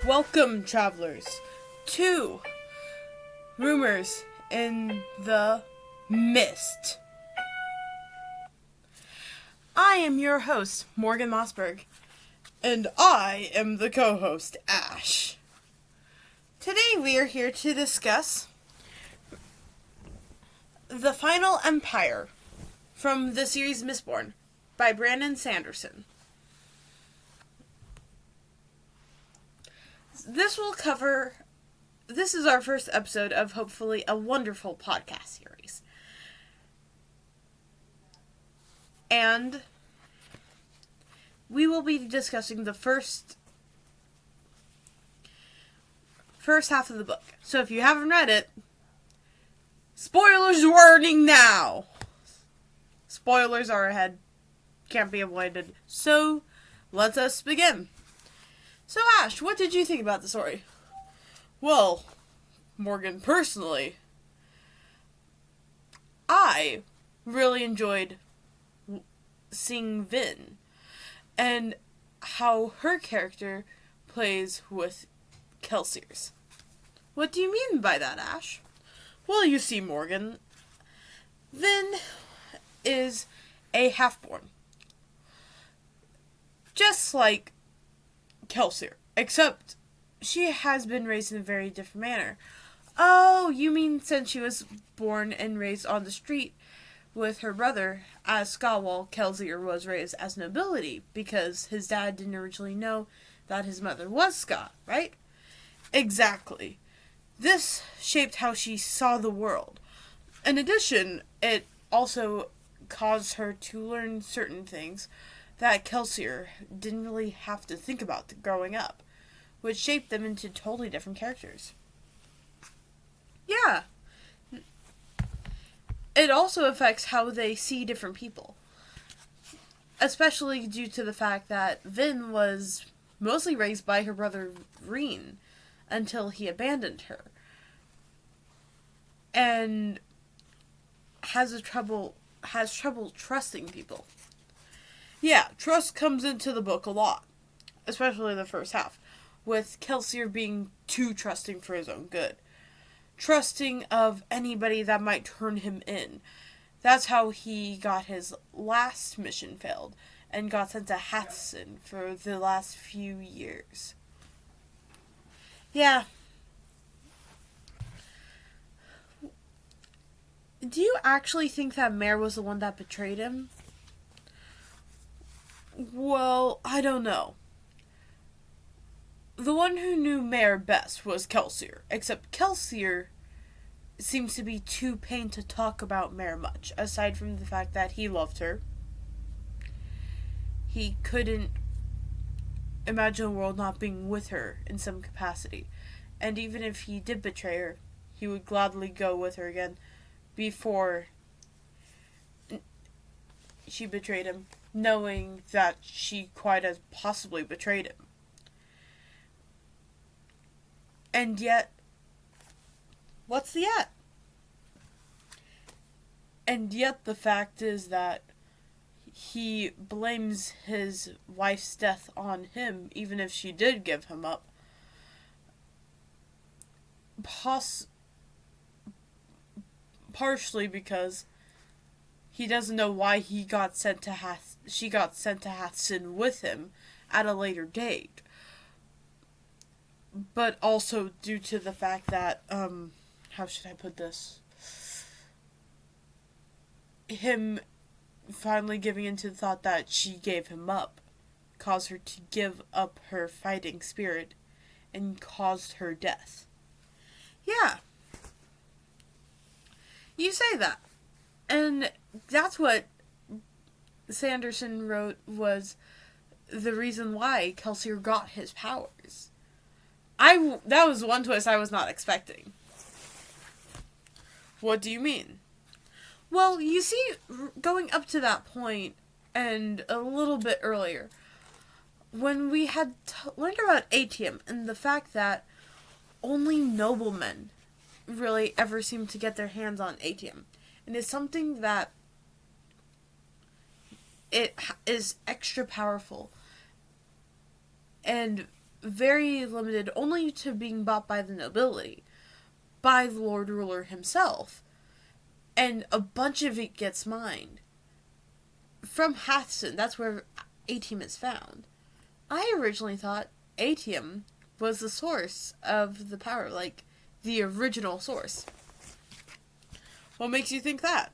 Welcome, travelers, to Rumors in the Mist. I am your host, Morgan Mossberg, and I am the co-host, Ash. Today we are here to discuss The Final Empire from the series Mistborn by Brandon Sanderson. This is our first episode of hopefully a wonderful podcast series. And we will be discussing the first half of the book. So if you haven't read it, spoilers warning now! Spoilers are ahead. Can't be avoided. So, let us begin. So Ash, what did you think about the story? Well, Morgan, personally, I really enjoyed seeing Vin and how her character plays with Kelsier's. What do you mean by that, Ash? Well, you see, Morgan, Vin is a half-born. Just like Kelsier, except she has been raised in a very different manner. Oh, you mean since she was born and raised on the street with her brother as Scott, while Kelsier was raised as nobility, because his dad didn't originally know that his mother was Scott, right? Exactly. This shaped how she saw the world. In addition, it also caused her to learn certain things that Kelsier didn't really have to think about growing up, which shaped them into totally different characters. Yeah. It also affects how they see different people, especially due to the fact that Vin was mostly raised by her brother Reen until he abandoned her, and has trouble trusting people. Yeah, trust comes into the book a lot, especially the first half, with Kelsier being too trusting for his own good. Trusting of anybody that might turn him in. That's how he got his last mission failed, and got sent to Hathsin for the last few years. Yeah. Do you actually think that Mare was the one that betrayed him? Well, I don't know. The one who knew Mare best was Kelsier, except Kelsier seems to be too pained to talk about Mare much, aside from the fact that he loved her. He couldn't imagine a world not being with her in some capacity, and even if he did betray her, he would gladly go with her again before she betrayed him, knowing that she quite as possibly betrayed him. And yet, what's the yet? And yet the fact is that he blames his wife's death on him, even if she did give him up. Partially because he doesn't know why she got sent to Hathsin with him at a later date. But also due to the fact that, how should I put this? Him finally giving into the thought that she gave him up caused her to give up her fighting spirit and caused her death. Yeah. You say that. And that's what Sanderson wrote was the reason why Kelsier got his powers. That was one twist I was not expecting. What do you mean? Well, you see, going up to that point, and a little bit earlier, when we had learned about Atium, and the fact that only noblemen really ever seem to get their hands on Atium, and it's something that it is extra powerful, and very limited only to being bought by the nobility, by the Lord Ruler himself. And a bunch of it gets mined. From Hathson, that's where atium is found. I originally thought atium was the source of the power, like the original source. What makes you think that?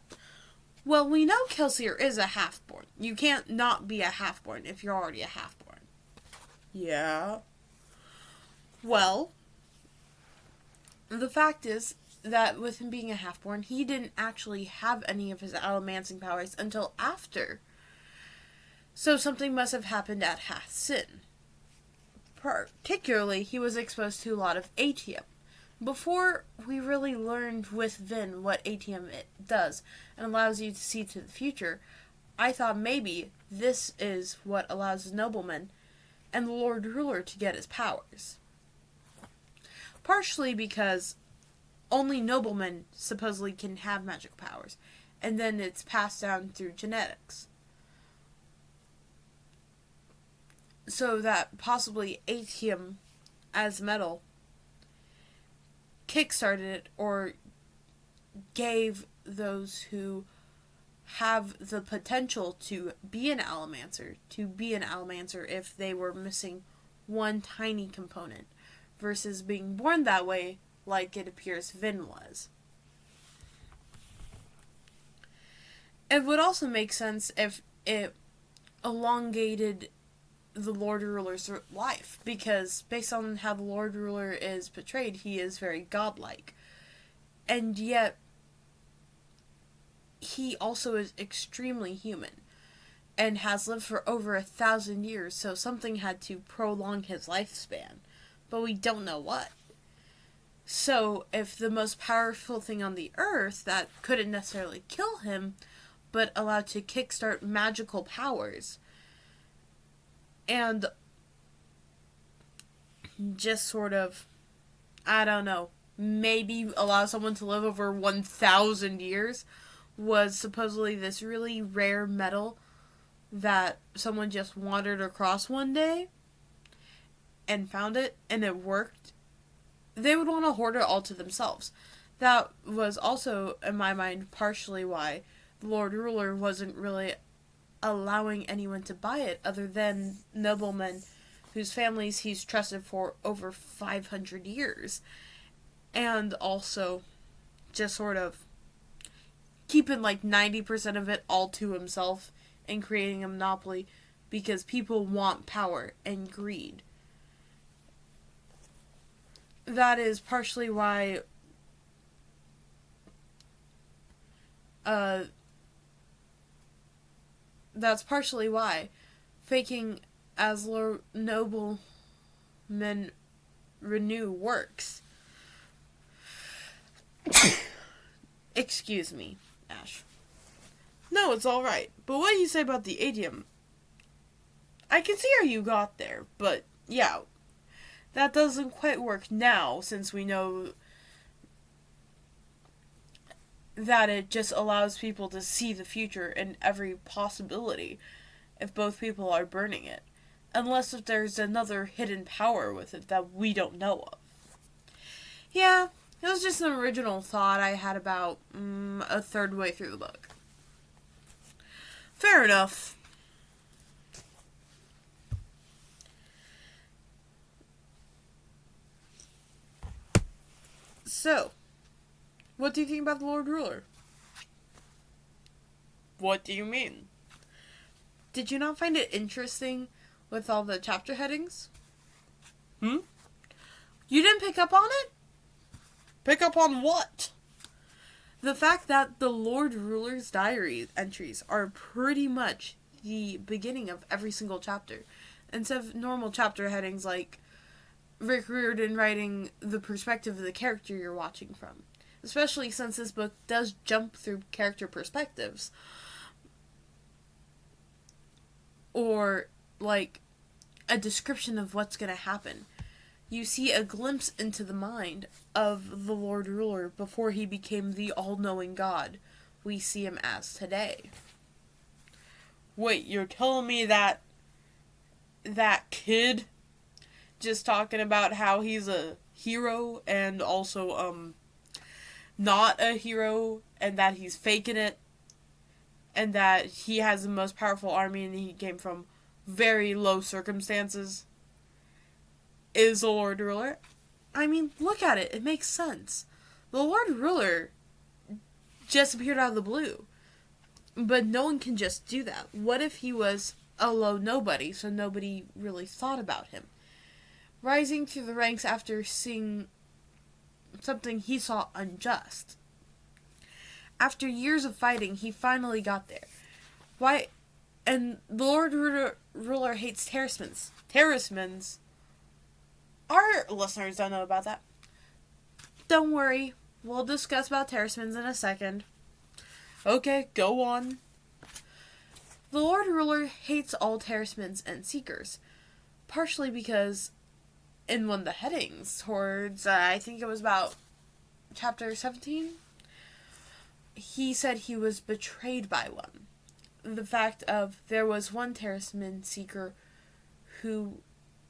Well, we know Kelsier is a half-born. You can't not be a half-born if you're already a half-born. Yeah. Well, the fact is that with him being a half-born, he didn't actually have any of his allomancing powers until after. So something must have happened at Hath Sin. Particularly, he was exposed to a lot of atium. Before we really learned with Vin what atium it does and allows you to see to the future, I thought maybe this is what allows the nobleman and the Lord Ruler to get his powers. Partially because only noblemen supposedly can have magic powers, and then it's passed down through genetics. So that possibly atium as metal kickstarted it, or gave those who have the potential to be an allomancer if they were missing one tiny component, versus being born that way like it appears Vin was. It would also make sense if it elongated the Lord Ruler's life, because based on how the Lord Ruler is portrayed, he is very godlike. And yet, he also is extremely human, and has lived for over 1,000 years, so something had to prolong his lifespan. But we don't know what. So, if the most powerful thing on the earth that couldn't necessarily kill him, but allowed to kickstart magical powers, and just sort of, I don't know, maybe allow someone to live over 1,000 years, was supposedly this really rare metal that someone just wandered across one day and found it, and it worked, they would want to hoard it all to themselves. That was also, in my mind, partially why the Lord Ruler wasn't really allowing anyone to buy it other than noblemen whose families he's trusted for over 500 years. And also just sort of keeping like 90% of it all to himself and creating a monopoly because people want power and greed. That is partially why faking as noblemen renew works. Excuse me, Ash. No, it's alright. But what do you say about the atium? I can see how you got there, but yeah, that doesn't quite work now, since we know that it just allows people to see the future and every possibility if both people are burning it. Unless if there's another hidden power with it that we don't know of. Yeah, it was just an original thought I had about a third way through the book. Fair enough. So, what do you think about the Lord Ruler? What do you mean? Did you not find it interesting with all the chapter headings? You didn't pick up on it? Pick up on what? The fact that the Lord Ruler's diary entries are pretty much the beginning of every single chapter, instead of normal chapter headings like Rick Riordan writing the perspective of the character you're watching from. Especially since this book does jump through character perspectives. Or, like, a description of what's going to happen. You see a glimpse into the mind of the Lord Ruler before he became the all-knowing God we see him as today. Wait, you're telling me that kid just talking about how he's a hero and also not a hero, and that he's faking it, and that he has the most powerful army and he came from very low circumstances, is the Lord Ruler. I mean, look at it. It makes sense. The Lord Ruler just appeared out of the blue. But no one can just do that. What if he was a low nobody, so nobody really thought about him? Rising through the ranks after seeing something he saw unjust. After years of fighting, he finally got there. Why? And the Lord Ruler hates Terrismans. Terrismans. Our listeners don't know about that. Don't worry. We'll discuss about Terrismans in a second. Okay, go on. The Lord Ruler hates all Terrismans and Seekers. Partially because in one of the headings towards, I think it was about chapter 17, he said he was betrayed by one. The fact of there was one Terrisman Seeker who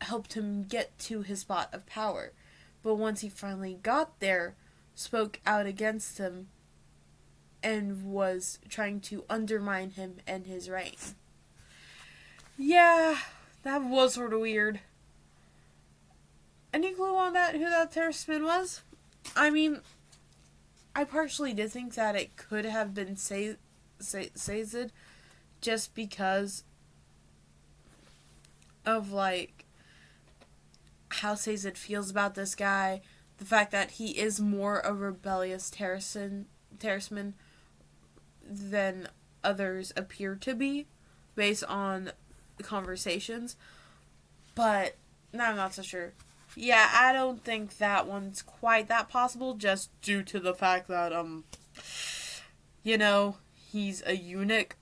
helped him get to his spot of power, but once he finally got there, spoke out against him and was trying to undermine him and his reign. Yeah, that was sort of weird. Any clue on that, who that Terrisman was? I mean, I partially did think that it could have been Sazed, just because of, like, how Sazed feels about this guy, the fact that he is more a rebellious Terrisman than others appear to be, based on conversations, but I'm not so sure. Yeah, I don't think that one's quite that possible, just due to the fact that, he's a eunuch,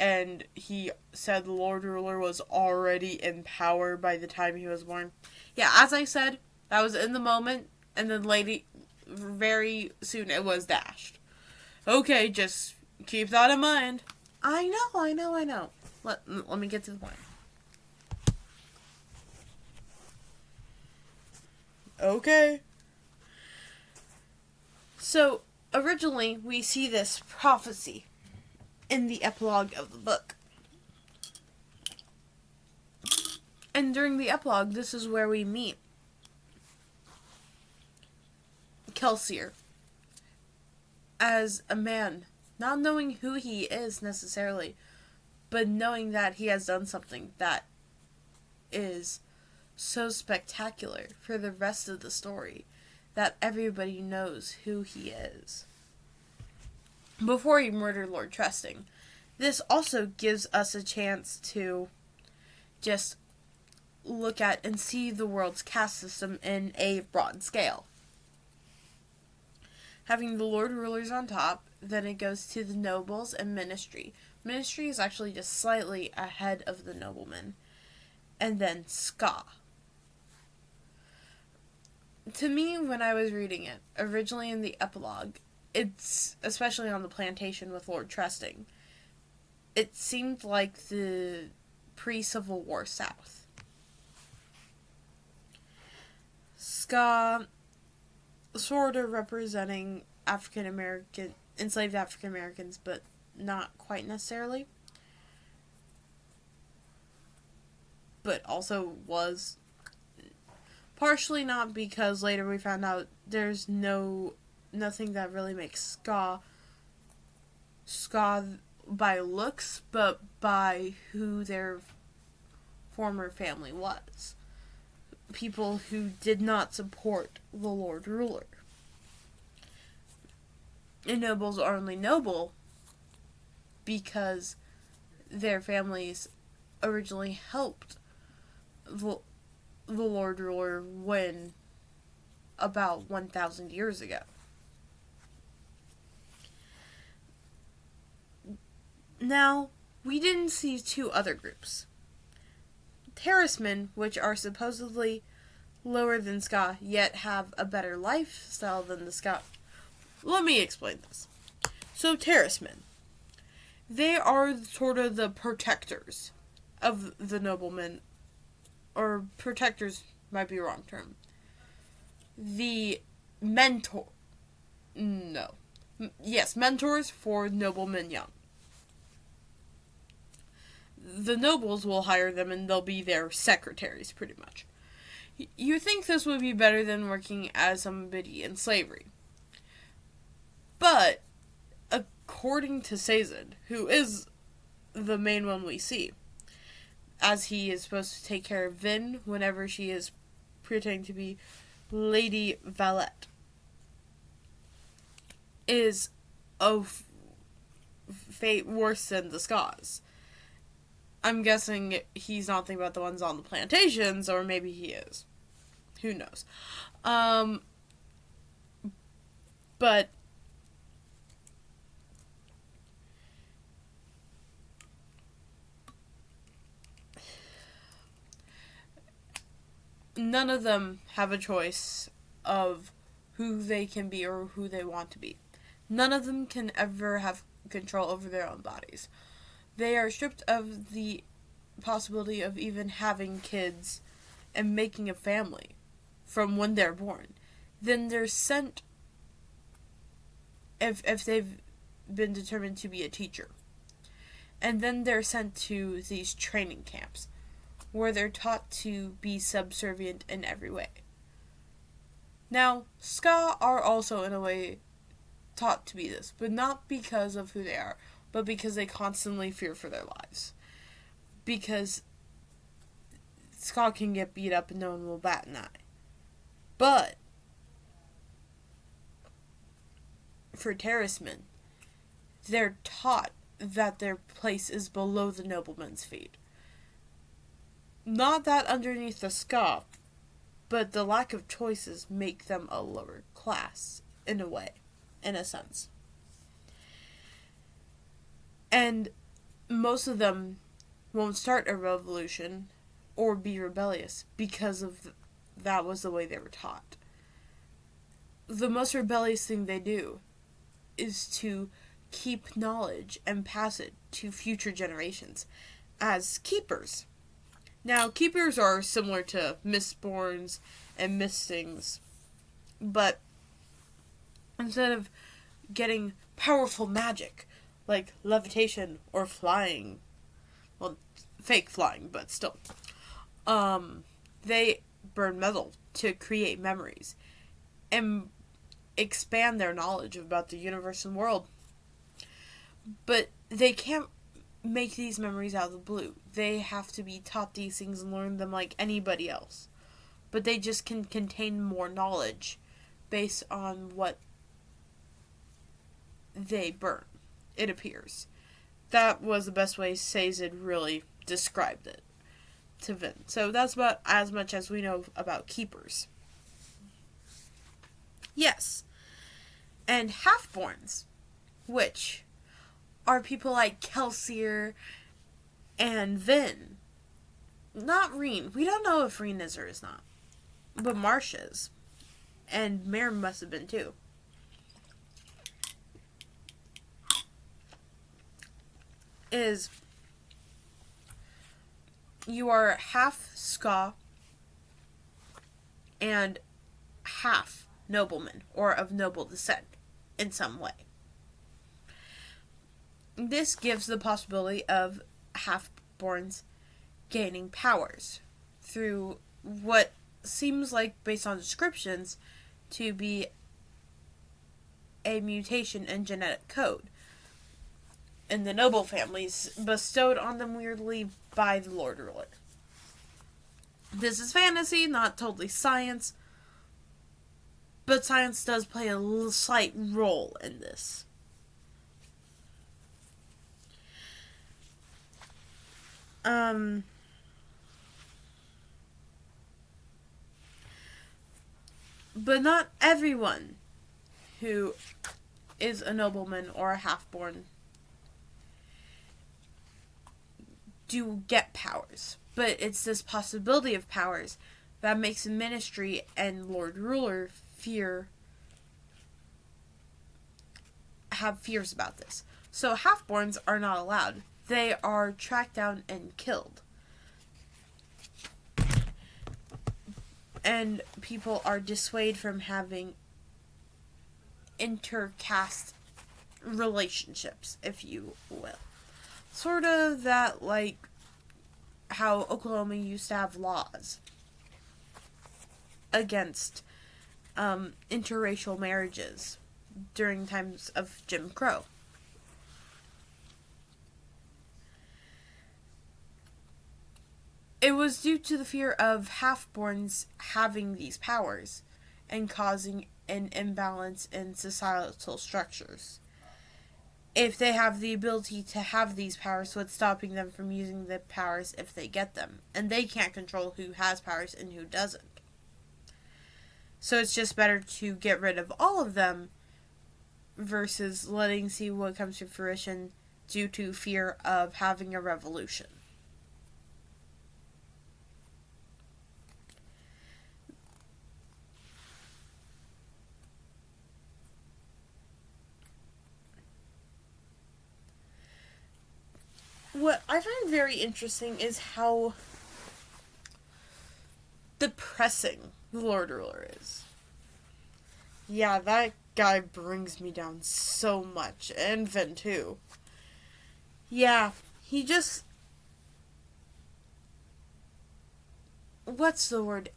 and he said the Lord Ruler was already in power by the time he was born. Yeah, as I said, that was in the moment, and then very soon it was dashed. Okay, just keep that in mind. I know. Let me get to the point. Okay. So, originally, we see this prophecy in the epilogue of the book. And during the epilogue, this is where we meet Kelsier as a man, not knowing who he is necessarily, but knowing that he has done something that is so spectacular for the rest of the story that everybody knows who he is. Before he murdered Lord Trusting, this also gives us a chance to just look at and see the world's caste system in a broad scale. Having the Lord Rulers on top, then it goes to the nobles and ministry. Ministry is actually just slightly ahead of the noblemen. And then Ska. To me, when I was reading it, originally in the epilogue, it's, especially on the plantation with Lord Trusting, it seemed like the pre-Civil War South. Ska sort of representing enslaved African Americans, but not quite necessarily. But also was partially not, because later we found out there's nothing that really makes ska by looks, but by who their former family was. People who did not support the Lord Ruler. And nobles are only noble because their families originally helped the Lord Ruler win about 1,000 years ago. Now, we didn't see two other groups. Terrismen, which are supposedly lower than Ska, yet have a better lifestyle than the Ska. Let me explain this. So, Terrismen, they are sort of the protectors of the noblemen, or protectors might be a wrong term. The mentor. No. Yes, mentors for noblemen young. The nobles will hire them and they'll be their secretaries, pretty much. You think this would be better than working as somebody in slavery. But, according to Sazed, who is the main one we see, as he is supposed to take care of Vin whenever she is pretending to be Lady Valette, is a fate worse than the Scots. I'm guessing he's not thinking about the ones on the plantations, or maybe he is. Who knows? But none of them have a choice of who they can be or who they want to be. None of them can ever have control over their own bodies. They are stripped of the possibility of even having kids and making a family from when they're born. Then they're sent, if they've been determined to be a teacher. And then they're sent to these training camps where they're taught to be subservient in every way. Now, Ska are also in a way taught to be this, but not because of who they are, but because they constantly fear for their lives. Because Ska can get beat up and no one will bat an eye. But for terracemen, they're taught that their place is below the nobleman's feet. Not that underneath the Ska, but the lack of choices make them a lower class, in a way, in a sense. And most of them won't start a revolution or be rebellious because of that was the way they were taught. The most rebellious thing they do is to keep knowledge and pass it to future generations as keepers. Now, keepers are similar to Mistborns and Mistings, but instead of getting powerful magic, like levitation or flying, well, fake flying, but still, they burn metal to create memories and expand their knowledge about the universe and world. But they can't make these memories out of the blue. They have to be taught these things and learn them like anybody else. But they just can contain more knowledge based on what they burn, it appears. That was the best way Sazed really described it to Vin. So that's about as much as we know about keepers. Yes. And halfborns, which are people like Kelsier and Vin. Not Reen. We don't know if Reen is or is not. But Marsh is. And Mare must have been too. Is you are half Ska and half nobleman, or of noble descent in some way. This gives the possibility of half-borns gaining powers through what seems like, based on descriptions, to be a mutation in genetic code in the noble families bestowed on them weirdly by the Lord Ruler. This is fantasy, not totally science, but science does play a slight role in this. But not everyone who is a nobleman or a half-born do get powers. But it's this possibility of powers that makes the Ministry and Lord Ruler have fears about this. So half-borns are not allowed. They are tracked down and killed. and people are dissuaded from having intercaste relationships, if you will. Sort of that, like, how Oklahoma used to have laws against interracial marriages during times of Jim Crow. It was due to the fear of half-borns having these powers and causing an imbalance in societal structures. If they have the ability to have these powers, what's stopping them from using the powers if they get them? And they can't control who has powers and who doesn't. So it's just better to get rid of all of them versus letting see what comes to fruition due to fear of having a revolution. What I find very interesting is how depressing the Lord Ruler is. Yeah, that guy brings me down so much. And Vin, too. Yeah, he just... What's the word?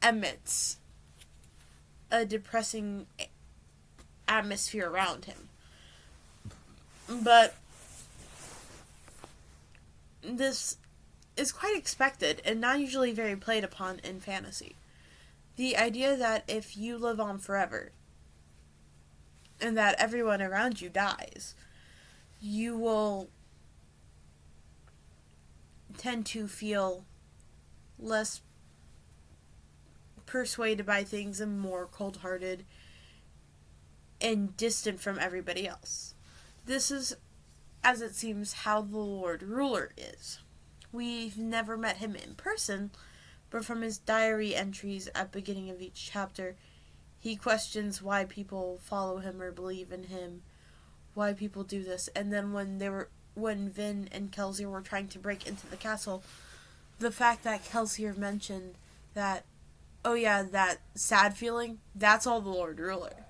Emits a depressing atmosphere around him. But this is quite expected and not usually very played upon in fantasy. The idea that if you live on forever and that everyone around you dies, you will tend to feel less persuaded by things and more cold-hearted and distant from everybody else. This is, as it seems, how the Lord Ruler is. We've never met him in person, but from his diary entries at the beginning of each chapter, he questions why people follow him or believe in him, why people do this. And then when Vin and Kelsier were trying to break into the castle, the fact that Kelsier mentioned that, oh yeah, that sad feeling, that's all the Lord Ruler.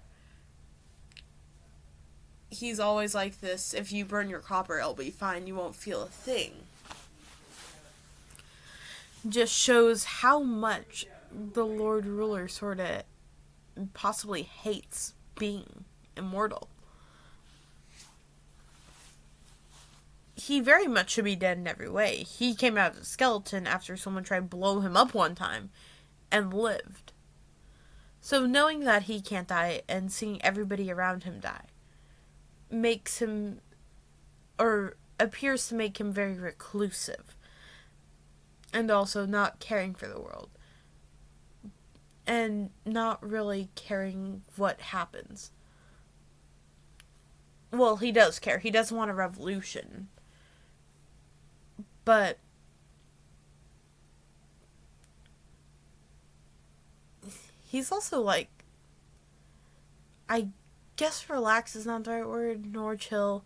He's always like this, if you burn your copper, it'll be fine, you won't feel a thing. Just shows how much the Lord Ruler sort of possibly hates being immortal. He very much should be dead in every way. He came out as a skeleton after someone tried to blow him up one time and lived. So knowing that he can't die and seeing everybody around him die makes him, or appears to make him, very reclusive. And also not caring for the world. And not really caring what happens. Well, he does care. He doesn't want a revolution. But he's also like, I guess relax is not the right word, nor chill.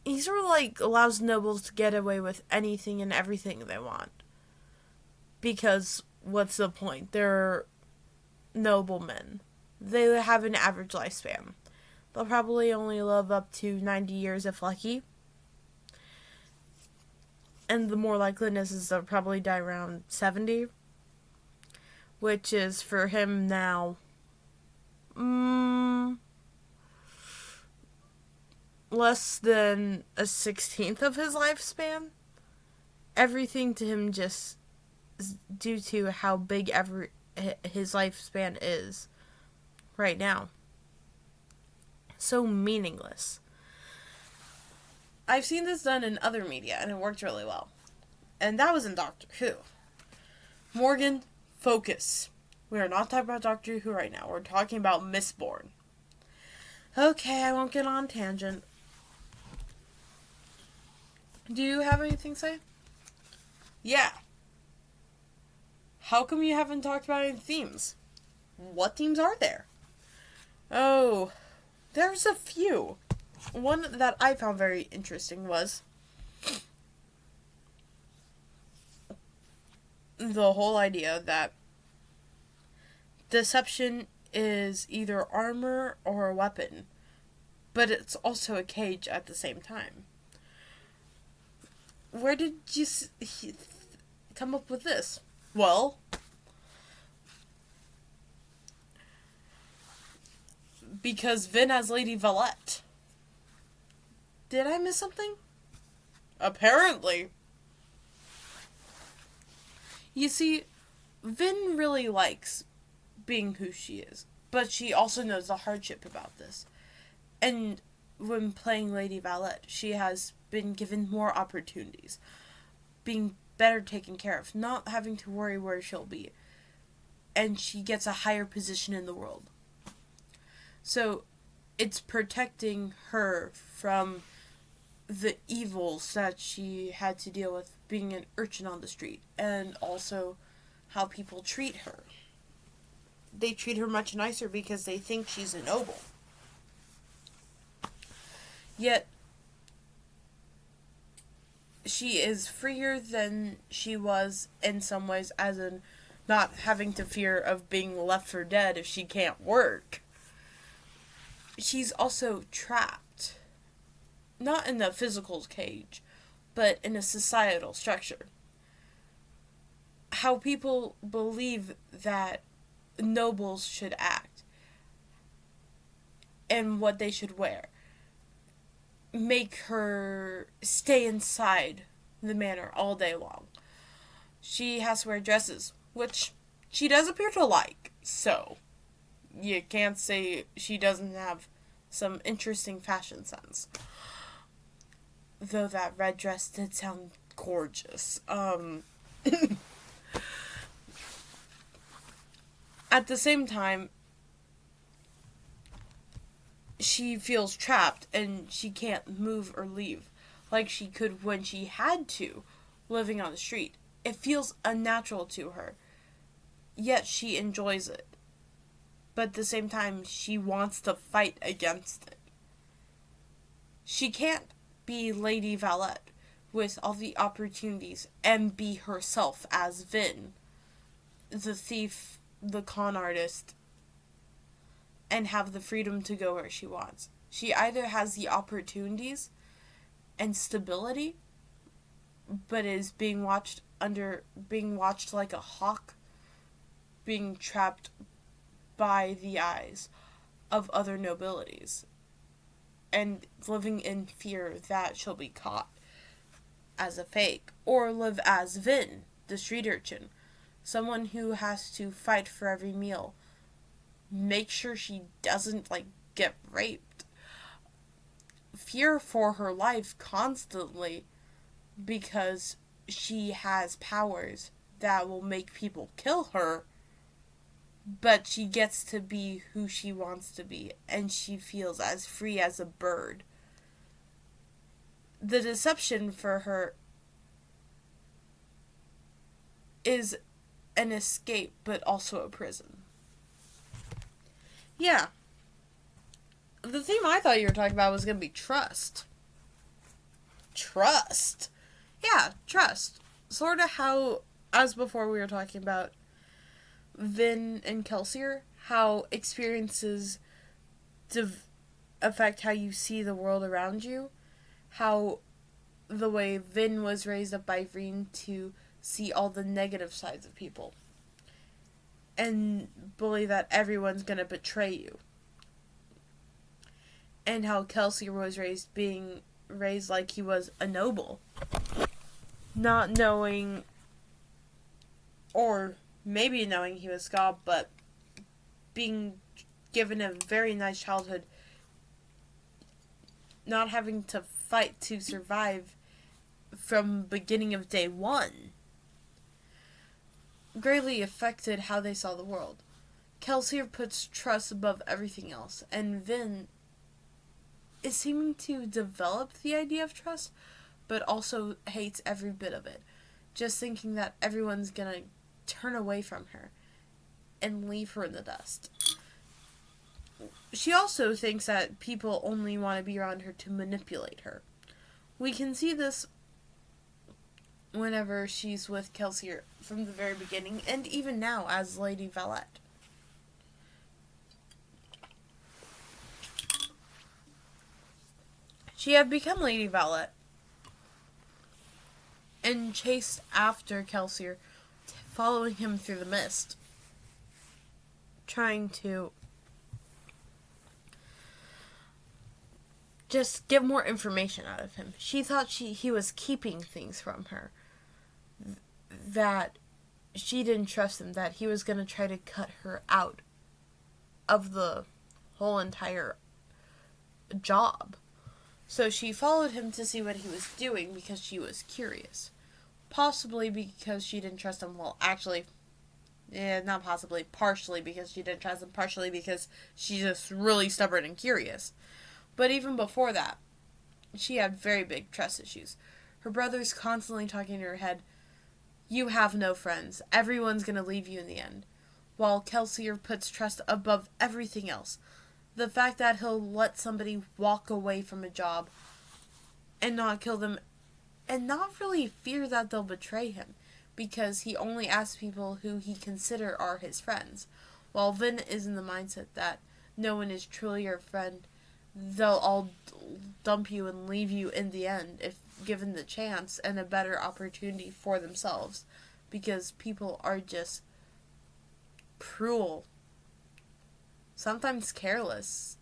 He sort of like allows nobles to get away with anything and everything they want. Because what's the point? They're noblemen. They have an average lifespan. They'll probably only live up to 90 years if lucky. And the more likeliness is they'll probably die around 70. Which is, for him now, less than a 16th of his lifespan. Everything to him just is due to how big his lifespan is right now. So meaningless. I've seen this done in other media, and it worked really well. And that was in Doctor Who. Morgan, focus. We are not talking about Doctor Who right now. We're talking about Mistborn. Okay, I won't get on tangent. Do you have anything to say? Yeah. How come you haven't talked about any themes? What themes are there? Oh, there's a few. One that I found very interesting was the whole idea that deception is either armor or a weapon, but it's also a cage at the same time. Where did you come up with this? Well, because Vin has Lady Valette. Did I miss something? Apparently. You see, Vin really likes being who she is, but she also knows the hardship about this. And when playing Lady Valette, she has been given more opportunities, being better taken care of, not having to worry where she'll be, and she gets a higher position in the world. So, it's protecting her from the evils that she had to deal with being an urchin on the street, and also how people treat her. They treat her much nicer because they think she's a noble. Yet, she is freer than she was in some ways, as in not having to fear of being left for dead if she can't work. She's also trapped, not in a physical cage, but in a societal structure. How people believe that nobles should act and what they should wear make her stay inside the manor all day long. She has to wear dresses, which she does appear to like, so you can't say she doesn't have some interesting fashion sense. Though that red dress did sound gorgeous. At the same time, she feels trapped and she can't move or leave like she could when she had to, living on the street. It feels unnatural to her, yet she enjoys it. But at the same time, she wants to fight against it. She can't be Lady Valette with all the opportunities and be herself as Vin, the thief, the con artist, and have the freedom to go where she wants. She either has the opportunities and stability, but is being watched like a hawk, being trapped by the eyes of other nobilities, and living in fear that she'll be caught as a fake, or live as Vin, the street urchin, someone who has to fight for every meal, make sure she doesn't, get raped, fear for her life constantly because she has powers that will make people kill her, but she gets to be who she wants to be, and she feels as free as a bird. The deception for her is an escape, but also a prison. Yeah. The theme I thought you were talking about was going to be trust. Trust? Yeah, trust. Sort of how, as before we were talking about Vin and Kelsier, how experiences affect how you see the world around you. How the way Vin was raised up by Vreen to see all the negative sides of people and believe that everyone's going to betray you. And how Kelsier was raised like he was a noble. Not knowing, or maybe knowing he was God, but being given a very nice childhood, not having to fight to survive from beginning of day one, greatly affected how they saw the world. Kelsier puts trust above everything else, and Vin is seeming to develop the idea of trust, but also hates every bit of it, just thinking that everyone's gonna turn away from her and leave her in the dust. She also thinks that people only want to be around her to manipulate her. We can see this whenever she's with Kelsier from the very beginning, and even now as Lady Valette. She had become Lady Valette and chased after Kelsier, following him through the mist, trying to just get more information out of him. She thought he was keeping things from her, that she didn't trust him, that he was going to try to cut her out of the whole entire job. So she followed him to see what he was doing because she was curious. Possibly because she didn't trust him. Well, actually, not possibly. Partially because she didn't trust him. Partially because she's just really stubborn and curious. But even before that, she had very big trust issues. Her brother's constantly talking to her head, "You have no friends. Everyone's going to leave you in the end." While Kelsier puts trust above everything else. The fact that he'll let somebody walk away from a job and not kill them and not really fear that they'll betray him because he only asks people who he consider are his friends. While Vin is in the mindset that no one is truly your friend, they'll all dump you and leave you in the end if given the chance and a better opportunity for themselves, because people are just cruel, sometimes careless,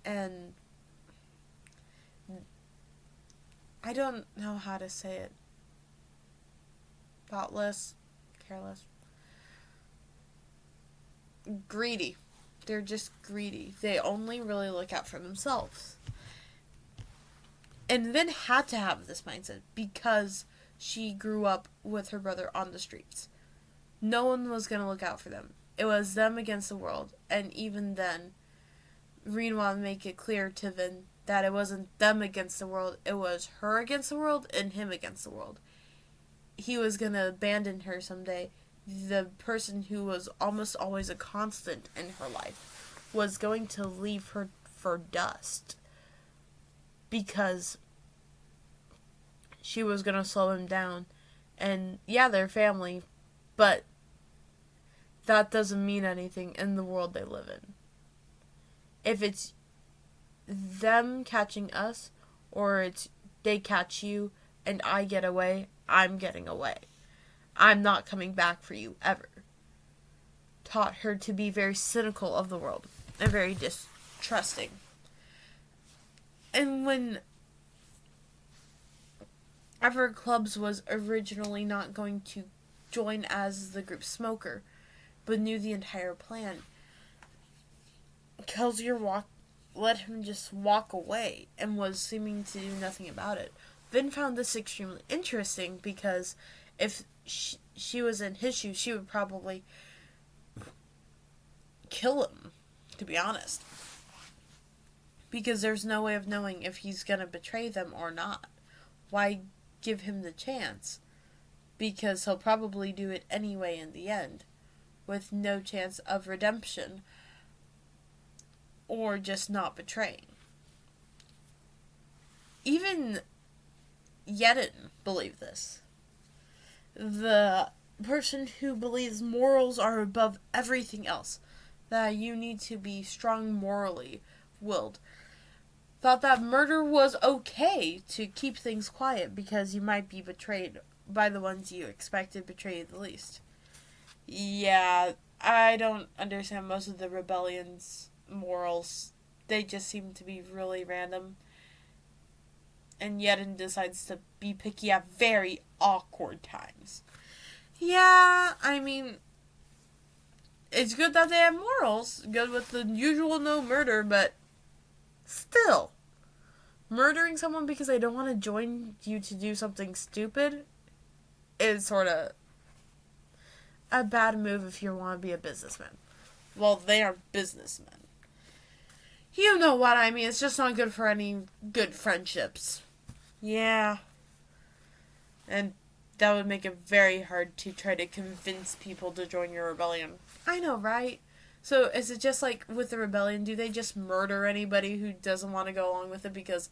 and I don't know how to say it. Thoughtless, careless, greedy. They're just greedy. They only really look out for themselves. And Vin had to have this mindset because she grew up with her brother on the streets. No one was going to look out for them. It was them against the world. And even then, Reen wanted to make it clear to Vin that it wasn't them against the world. It was her against the world and him against the world. He was going to abandon her someday. The person who was almost always a constant in her life was going to leave her for dust because she was going to slow him down. And yeah, they're family, but that doesn't mean anything in the world they live in. If it's them catching us, or it's they catch you and I get away, I'm getting away. I'm not coming back for you ever. Taught her to be very cynical of the world and very distrusting. And when ever Clubs was originally not going to join as the group Smoker, but knew the entire plan, Kelsier let him just walk away and was seeming to do nothing about it. Vin found this extremely interesting because if she was in his shoes, she would probably kill him, to be honest. Because there's no way of knowing if he's going to betray them or not. Why give him the chance? Because he'll probably do it anyway in the end, with no chance of redemption or just not betraying. Even Yedin believed this. The person who believes morals are above everything else, that you need to be strong morally willed, thought that murder was okay to keep things quiet because you might be betrayed by the ones you expected betray you the least. Yeah, I don't understand most of the rebellion's morals. They just seem to be really random. And Yedin decides to be picky at very awkward times. Yeah, I mean, it's good that they have morals. Good with the usual no murder, but still, murdering someone because they don't want to join you to do something stupid is sort of a bad move if you want to be a businessman. Well, they are businessmen. You know what I mean. It's just not good for any good friendships. Yeah. And that would make it very hard to try to convince people to join your rebellion. I know, right? So is it just like with the rebellion, do they just murder anybody who doesn't want to go along with it because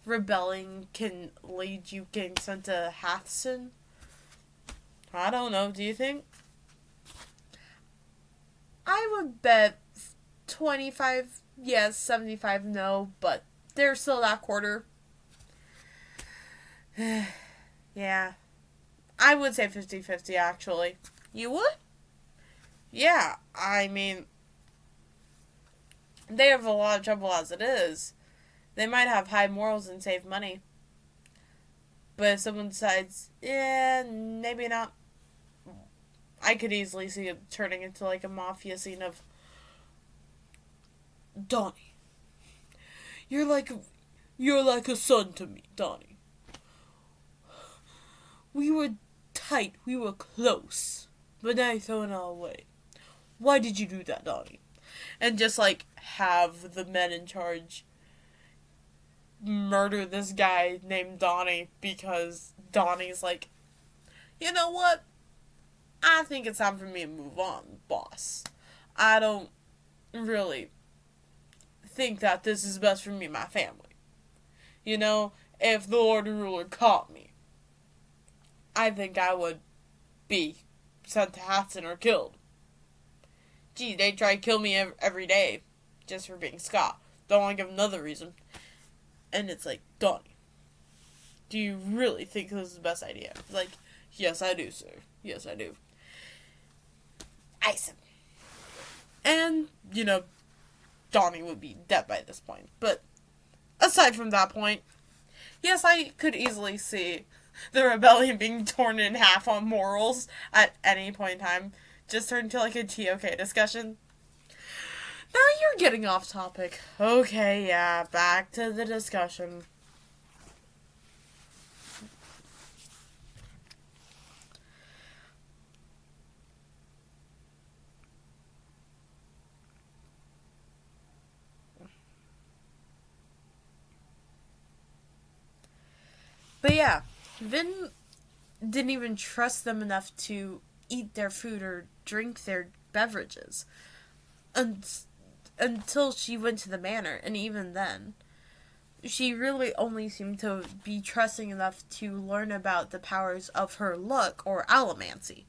rebelling can lead you getting sent to Hathson? I don't know. Do you think? I would bet 25 yes, 75 no, but there's still that quarter. Yeah. I would say 50-50 actually. You would? Yeah, I mean, they have a lot of trouble as it is. They might have high morals and save money. But if someone decides, yeah, maybe not, I could easily see it turning into like a mafia scene of Donnie. You're like you're like a son to me, Donnie. We were tight, we were close. But now you're throwing it all away. Why did you do that, Donnie? And just like have the men in charge murder this guy named Donnie because Donnie's like, you know what? I think it's time for me to move on, boss. I don't really think that this is best for me and my family. You know, if the Lord and Ruler caught me, I think I would be sent to Hatson or killed. Gee, they try to kill me every day just for being Scott. Don't want to give another reason. And it's like, Donnie, do you really think this is the best idea? It's like, yes, I do, sir. Yes, I do. Ice him. And, you know, Donnie would be dead by this point. But aside from that point, yes, I could easily see the rebellion being torn in half on morals at any point in time. Just turn into like a TOK discussion. Now you're getting off topic. Okay, yeah, back to the discussion. But yeah, Vin didn't even trust them enough to eat their food or drink their beverages until she went to the manor, and even then, she really only seemed to be trusting enough to learn about the powers of her look or allomancy.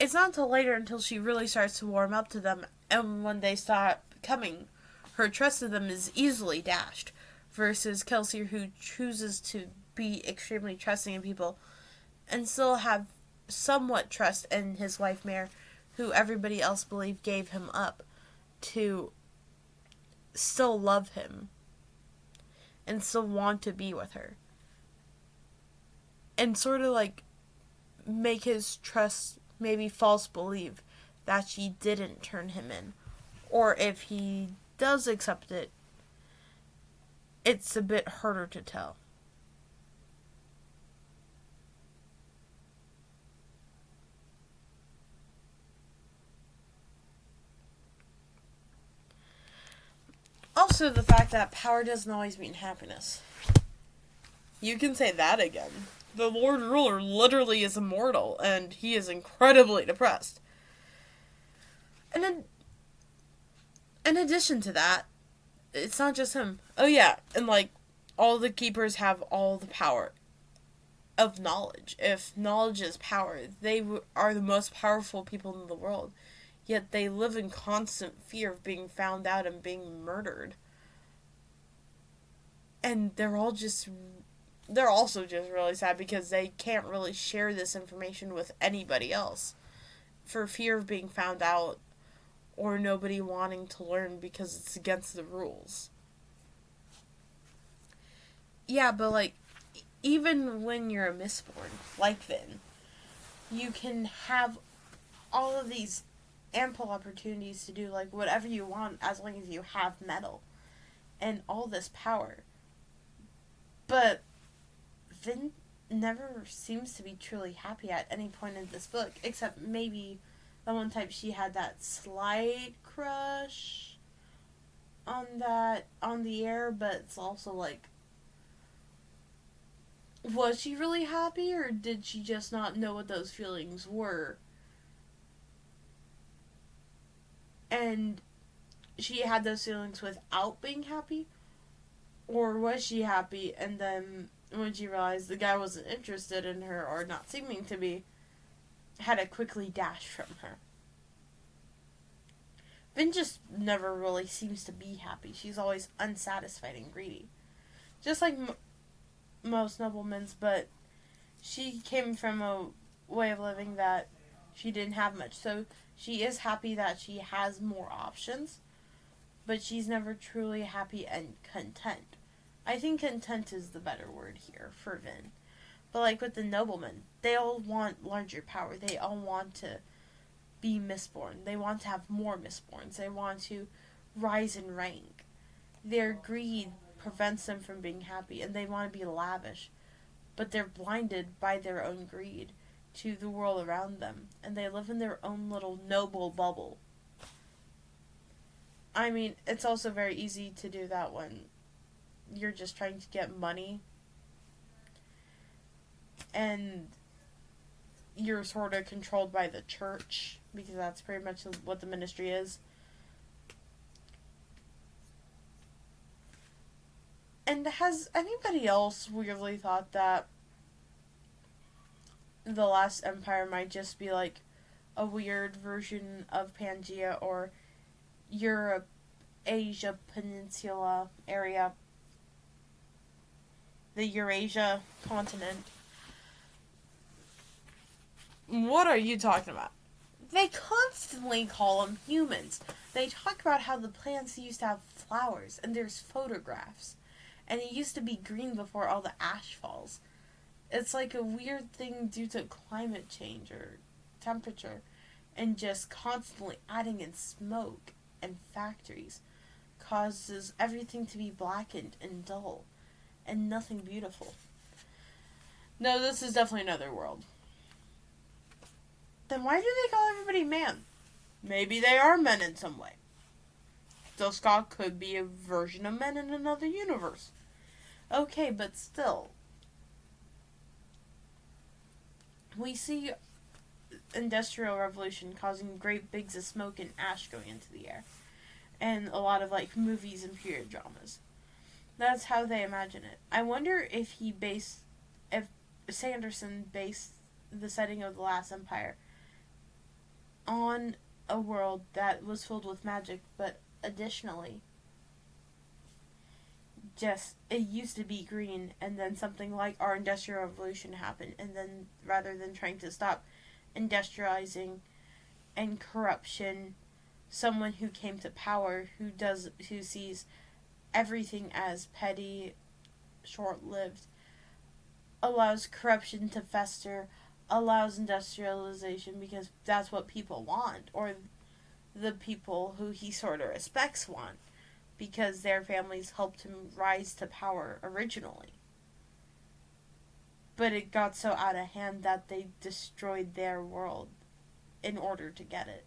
It's not until later until she really starts to warm up to them, and when they stop coming, her trust of them is easily dashed, versus Kelsey, who chooses to be extremely trusting in people and still have somewhat trust in his wife Mare, who everybody else believed gave him up, to still love him and still want to be with her. And sort of like make his trust maybe false believe that she didn't turn him in. Or if he does accept it, it's a bit harder to tell. Also, the fact that power doesn't always mean happiness. You can say that again. The Lord Ruler literally is immortal, and he is incredibly depressed. And then, in addition to that, it's not just him. Oh yeah, and like, all the keepers have all the power of knowledge. If knowledge is power, they are the most powerful people in the world. Yet they live in constant fear of being found out and being murdered. And they're also just really sad because they can't really share this information with anybody else for fear of being found out or nobody wanting to learn because it's against the rules. Yeah, but like, even when you're a Mistborn, like Vin, you can have all of these ample opportunities to do like whatever you want as long as you have metal and all this power. But Vin never seems to be truly happy at any point in this book, except maybe the one time she had that slight crush on the air, but it's also like, was she really happy, or did she just not know what those feelings were? And she had those feelings without being happy? Or was she happy, and then when she realized the guy wasn't interested in her, or not seeming to be, had to quickly dash from her. Vin just never really seems to be happy. She's always unsatisfied and greedy. Just like most noblemen's, but she came from a way of living that she didn't have much. So she is happy that she has more options, but she's never truly happy and content. I think content is the better word here for Vin. But like with the noblemen, they all want larger power. They all want to be Mistborn. They want to have more Mistborns. They want to rise in rank. Their greed prevents them from being happy, and they want to be lavish. But they're blinded by their own greed to the world around them, and they live in their own little noble bubble. I mean, it's also very easy to do that when you're just trying to get money and you're sort of controlled by the church, because that's pretty much what the ministry is. And has anybody else weirdly thought that the Last Empire might just be like a weird version of Pangea or Europe, Asia Peninsula area, the Eurasia continent? What are you talking about? They constantly call them humans. They talk about how the plants used to have flowers, and there's photographs. And it used to be green before all the ash falls. It's like a weird thing due to climate change or temperature, and just constantly adding in smoke and factories causes everything to be blackened and dull, and nothing beautiful. No, this is definitely another world. Then why do they call everybody man? Maybe they are men in some way. Scott could be a version of men in another universe. Okay, but still. We see Industrial Revolution causing great bigs of smoke and ash going into the air. And a lot of like movies and period dramas. That's how they imagine it. I wonder if Sanderson based the setting of The Last Empire on a world that was filled with magic, but additionally, just it used to be green, and then something like our Industrial Revolution happened, and then rather than trying to stop industrializing and corruption, someone who came to power who sees everything as petty, short-lived, allows corruption to fester, allows industrialization because that's what people want, or the people who he sort of respects want, because their families helped him rise to power originally. But it got so out of hand that they destroyed their world in order to get it.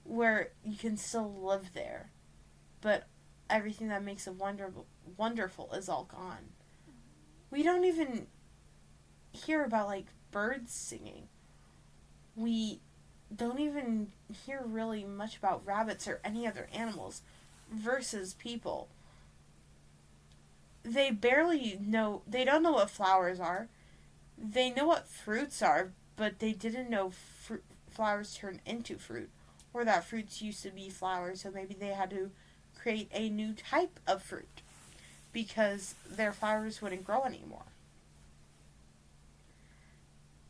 Where you can still live there, but everything that makes it wonderful is all gone. We don't even hear about like birds singing. We don't even hear really much about rabbits or any other animals versus people. They don't know what flowers are. They know what fruits are, but they didn't know flowers turn into fruit, or that fruits used to be flowers, so maybe they had to create a new type of fruit because their flowers wouldn't grow anymore.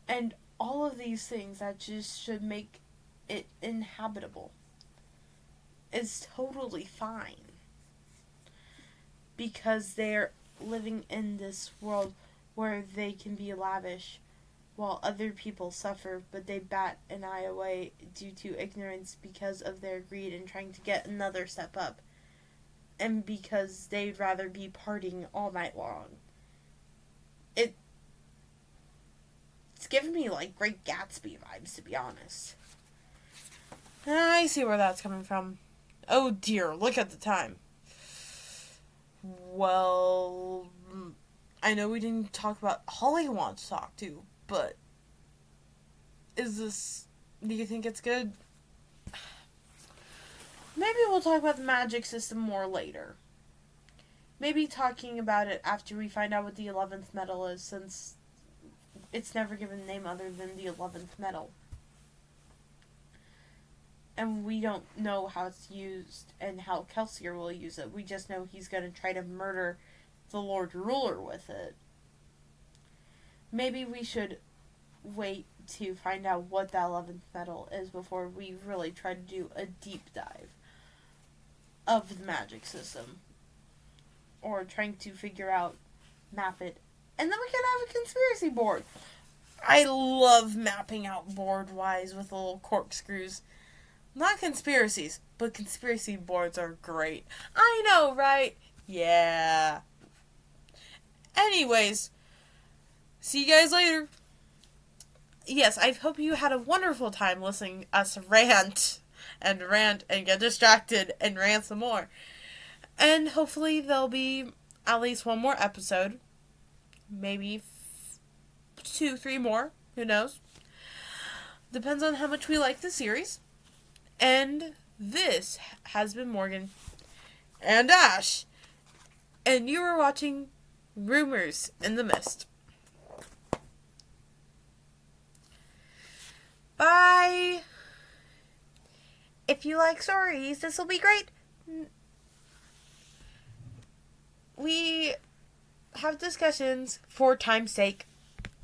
And all of these things that just should make it inhabitable is totally fine, because they're living in this world where they can be lavish while other people suffer, but they bat an eye away due to ignorance because of their greed and trying to get another step up, and because they'd rather be partying all night long. It's giving me like Great Gatsby vibes, to be honest. I see where that's coming from. Oh dear, look at the time. Well, I know we didn't talk about Holly wants to talk to, but do you think it's good? Maybe we'll talk about the magic system more later. Maybe talking about it after we find out what the 11th metal is, since it's never given a name other than the 11th metal. And we don't know how it's used and how Kelsier will use it. We just know he's going to try to murder the Lord Ruler with it. Maybe we should wait to find out what the 11th metal is before we really try to do a deep dive of the magic system. Or trying to figure out, map it. And then we can have a conspiracy board. I love mapping out board-wise with little corkscrews. Not conspiracies, but conspiracy boards are great. I know, right? Yeah. Anyways, see you guys later. Yes, I hope you had a wonderful time listening to us rant and get distracted and rant some more. And hopefully there'll be at least one more episode. Maybe 2, 3 more. Who knows? Depends on how much we like the series. And this has been Morgan and Ash. And you are watching Rumors in the Mist. Bye! If you like stories, this will be great. We have discussions for time's sake.